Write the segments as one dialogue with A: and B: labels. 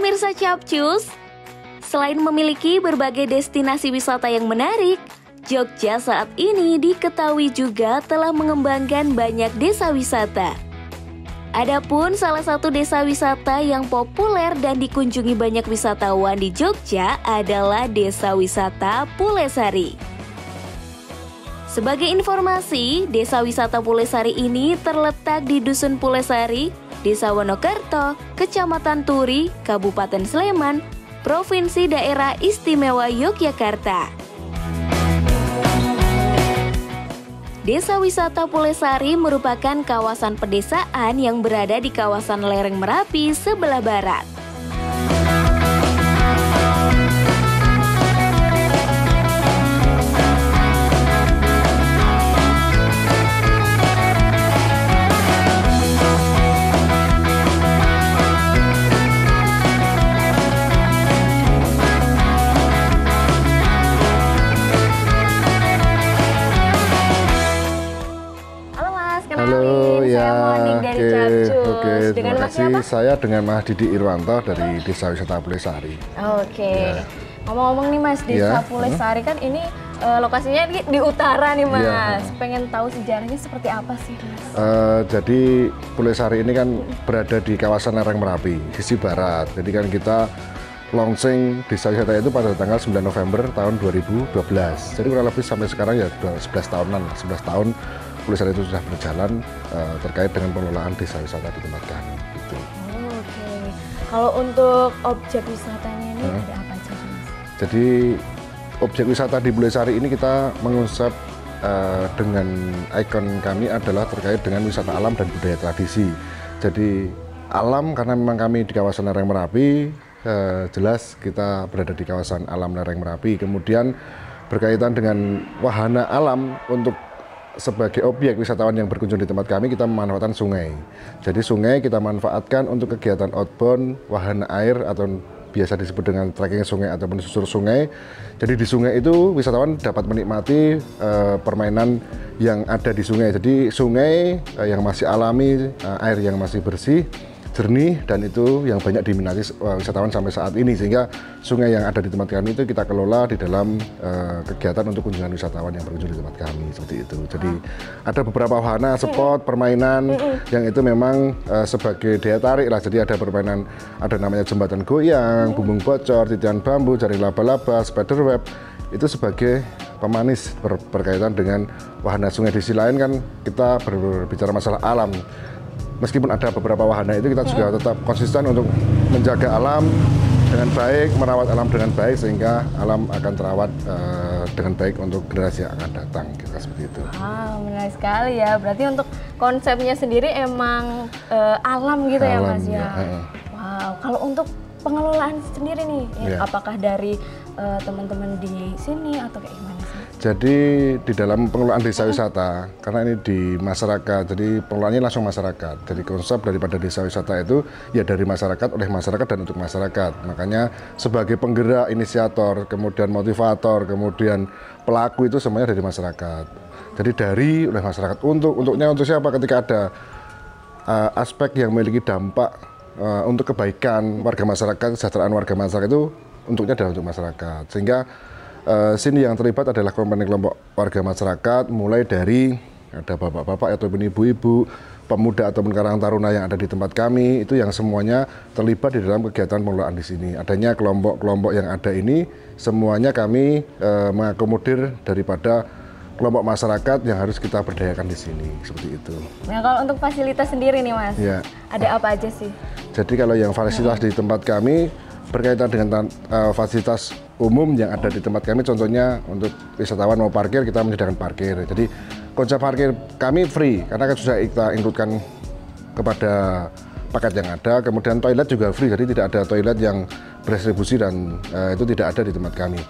A: Pemirsa Capcus, selain memiliki berbagai destinasi wisata yang menarik, Jogja saat ini diketahui juga telah mengembangkan banyak desa wisata. Adapun salah satu desa wisata yang populer dan dikunjungi banyak wisatawan di Jogja adalah Desa Wisata Pulesari. Sebagai informasi, Desa Wisata Pulesari ini terletak di Dusun Pulesari, Desa Wonokerto, Kecamatan Turi, Kabupaten Sleman, Provinsi Daerah Istimewa Yogyakarta. Desa Wisata Pulesari merupakan kawasan pedesaan yang berada di kawasan lereng Merapi sebelah barat.
B: Halo,
A: saya Monik dari Capcus.
B: Oke,
A: Dengan
B: terima
A: Mas
B: kasih.
A: siapa?
B: Saya dengan Mas Didi Irwanto dari Desa Wisata Pulesari.
A: Oke.
B: Ya.
A: Ngomong-ngomong nih Mas, Desa
B: Ya.
A: Pulesari kan ini lokasinya di utara nih Mas.
B: Ya.
A: Pengen tahu sejarahnya seperti apa sih Mas?
B: Jadi Pulesari ini kan berada di kawasan lereng Merapi, sisi barat. Jadi kan kita launching Desa Wisata itu pada tanggal 9 November tahun 2012. Jadi kurang lebih sampai sekarang ya 11 tahunan, 11 tahun Pulesari itu sudah berjalan terkait dengan pengelolaan desa wisata di tempat kami. Gitu.
A: Oke. Kalau untuk objek wisatanya ini ada apa aja Mas?
B: Jadi objek wisata di Pulesari ini kita mengonsep dengan ikon kami adalah terkait dengan wisata alam dan budaya tradisi. Jadi alam karena memang kami di kawasan lereng Merapi, jelas kita berada di kawasan alam lereng Merapi. Kemudian berkaitan dengan wahana alam untuk sebagai objek wisatawan yang berkunjung di tempat kami, kita memanfaatkan sungai. Jadi sungai kita manfaatkan untuk kegiatan outbound, wahana air atau biasa disebut dengan trekking sungai ataupun susur sungai. Jadi di sungai itu wisatawan dapat menikmati permainan yang ada di sungai. Jadi sungai yang masih alami, air yang masih bersih, jernih, dan itu yang banyak diminati wisatawan sampai saat ini, sehingga sungai yang ada di tempat kami itu kita kelola di dalam kegiatan untuk kunjungan wisatawan yang berkunjung di tempat kami, seperti itu. Jadi ada beberapa wahana, spot, permainan yang itu memang sebagai daya tarik lah. Jadi ada permainan, ada namanya jembatan goyang, bumbung bocor, titian bambu, jaring laba-laba, spider web, itu sebagai pemanis berkaitan dengan wahana sungai. Di sisi lain kan kita berbicara masalah alam. Meskipun ada beberapa wahana itu, kita juga tetap konsisten untuk menjaga alam dengan baik, merawat alam dengan baik, sehingga alam akan terawat dengan baik untuk generasi yang akan datang, kita seperti itu.
A: Menarik sekali ya. Berarti untuk konsepnya sendiri emang alam gitu ya Mas ya. Wow. Kalau untuk pengelolaan sendiri nih, apakah dari teman-teman di sini atau kayak gimana sih?
B: Jadi di dalam pengelolaan desa wisata, karena ini di masyarakat, jadi pengelolaannya langsung masyarakat. Jadi konsep daripada desa wisata itu ya dari masyarakat, oleh masyarakat, dan untuk masyarakat. Makanya sebagai penggerak, inisiator, kemudian motivator, kemudian pelaku itu semuanya dari masyarakat. Jadi dari oleh masyarakat. Untuknya untuk siapa? Ketika ada aspek yang memiliki dampak untuk kebaikan warga masyarakat, kesejahteraan warga masyarakat, itu untuknya adalah untuk masyarakat. Sehingga sini yang terlibat adalah kelompok warga masyarakat, mulai dari ada bapak-bapak ataupun ibu-ibu, pemuda ataupun karang taruna yang ada di tempat kami, itu yang semuanya terlibat di dalam kegiatan pengelolaan di sini. Adanya kelompok-kelompok yang ada ini, semuanya kami mengakomodir daripada kelompok masyarakat yang harus kita berdayakan di sini, seperti itu.
A: Nah, kalau untuk fasilitas sendiri nih Mas, ada apa aja sih?
B: Jadi kalau yang fasilitas di tempat kami berkaitan dengan fasilitas umum yang ada di tempat kami, contohnya untuk wisatawan mau parkir, kita menyediakan parkir. Jadi konsep parkir kami free, karena kan sudah kita include-kan kepada paket yang ada. Kemudian toilet juga free, jadi tidak ada toilet yang berdistribusi dan itu tidak ada di tempat kami.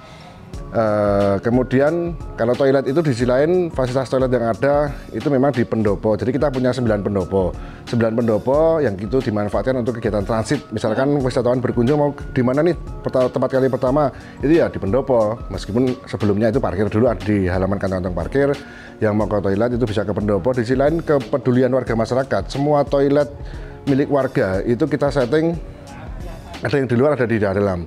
B: Kemudian kalau toilet itu di sisi lain, fasilitas toilet yang ada itu memang di pendopo. Jadi kita punya 9 pendopo. 9 pendopo yang itu dimanfaatkan untuk kegiatan transit. Misalkan wisatawan berkunjung mau di mana nih tempat kali pertama, itu ya di pendopo. Meskipun sebelumnya itu parkir dulu di halaman kantong parkir. Yang mau ke toilet itu bisa ke pendopo. Di sisi lain kepedulian warga masyarakat. Semua toilet milik warga itu kita setting Ada yang di luar, ada di dalam.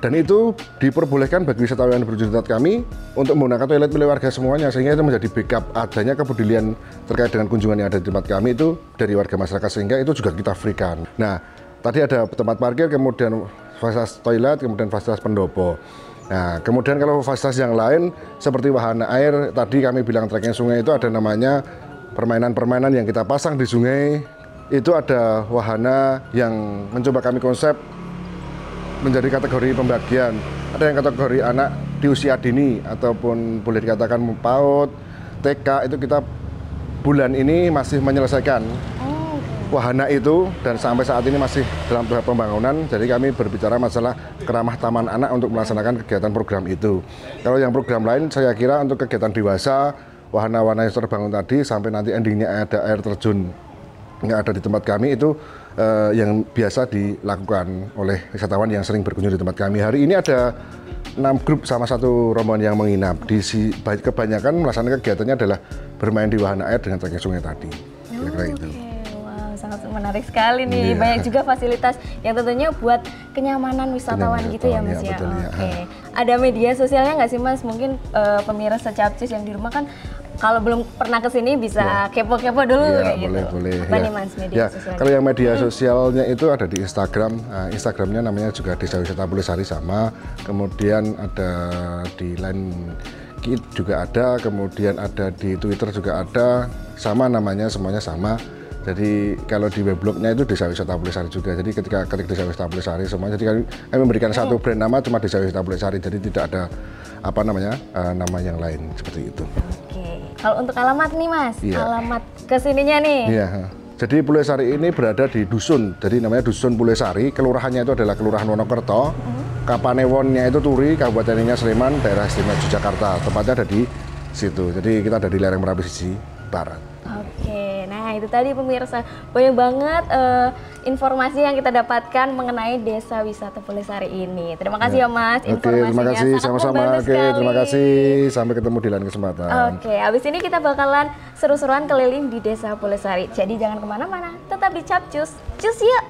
B: Dan itu diperbolehkan bagi wisatawan yang berkunjung di tempat kami untuk menggunakan toilet milik warga semuanya, sehingga itu menjadi backup adanya kepedulian terkait dengan kunjungan yang ada di tempat kami itu dari warga masyarakat, sehingga itu juga kita free-kan. Nah, tadi ada tempat parkir, kemudian fasilitas toilet, kemudian fasilitas pendopo. Nah, kemudian kalau fasilitas yang lain seperti wahana air, tadi kami bilang trekking sungai itu ada namanya permainan-permainan yang kita pasang di sungai. Itu ada wahana yang mencoba kami konsep menjadi kategori pembagian. Ada yang kategori anak di usia dini ataupun boleh dikatakan PAUD, TK, itu kita bulan ini masih menyelesaikan wahana itu dan sampai saat ini masih dalam tahap pembangunan. Jadi kami berbicara masalah keramah taman anak untuk melaksanakan kegiatan program itu. Kalau yang program lain saya kira untuk kegiatan dewasa, wahana-wahana yang terbangun tadi sampai nanti endingnya ada air terjun yang ada di tempat kami itu yang biasa dilakukan oleh wisatawan yang sering berkunjung di tempat kami. Hari ini ada 6 grup sama 1 rombongan yang menginap. Kebanyakan melaksanakan kegiatannya adalah bermain di wahana air dengan trekking sungai tadi. Kira-kira itu.
A: Wow, sangat menarik sekali nih. Banyak juga fasilitas yang tentunya buat kenyamanan wisatawan gitu ya Mas ya.
B: Betul,
A: Ada media sosialnya nggak sih Mas? Mungkin pemirsa Capcus yang di rumah kan kalau belum pernah ke sini bisa kepo-kepo dulu kayak gitu.
B: Boleh.
A: Apa nih Mas media sosialnya?
B: Kalau yang media sosialnya itu ada di Instagram. Instagramnya namanya juga Desa Wisata Pulesari sama. Kemudian ada di Line Kit juga ada. Kemudian ada di Twitter juga ada. Sama namanya, semuanya sama. Jadi kalau di weblognya itu Desa Wisata Pulesari juga. Jadi ketika ketik Desa Wisata Pulesari semua. Jadi kami memberikan satu brand nama cuma Desa Wisata Pulesari. Jadi tidak ada nama yang lain seperti itu.
A: Kalau untuk alamat nih Mas, alamat kesininya nih.
B: Iya. Jadi Pulesari ini berada di dusun. Jadi namanya Dusun Pulesari. Kelurahannya itu adalah Kelurahan Wonokerto. Kapanewonnya itu Turi, Kabupaten Sleman, Daerah Istimewa Yogyakarta. Tempatnya ada di situ. Jadi kita ada di lereng Merapi sisi barat.
A: Nah itu tadi pemirsa, banyak banget informasi yang kita dapatkan mengenai Desa Wisata Pulesari ini. Terima kasih ya Mas, informasinya
B: terima kasih, sama-sama. Terima kasih, sampai ketemu di lain kesempatan.
A: Abis ini kita bakalan seru-seruan keliling di Desa Pulesari. Jadi jangan kemana-mana, tetap di Capcus. Cus yuk!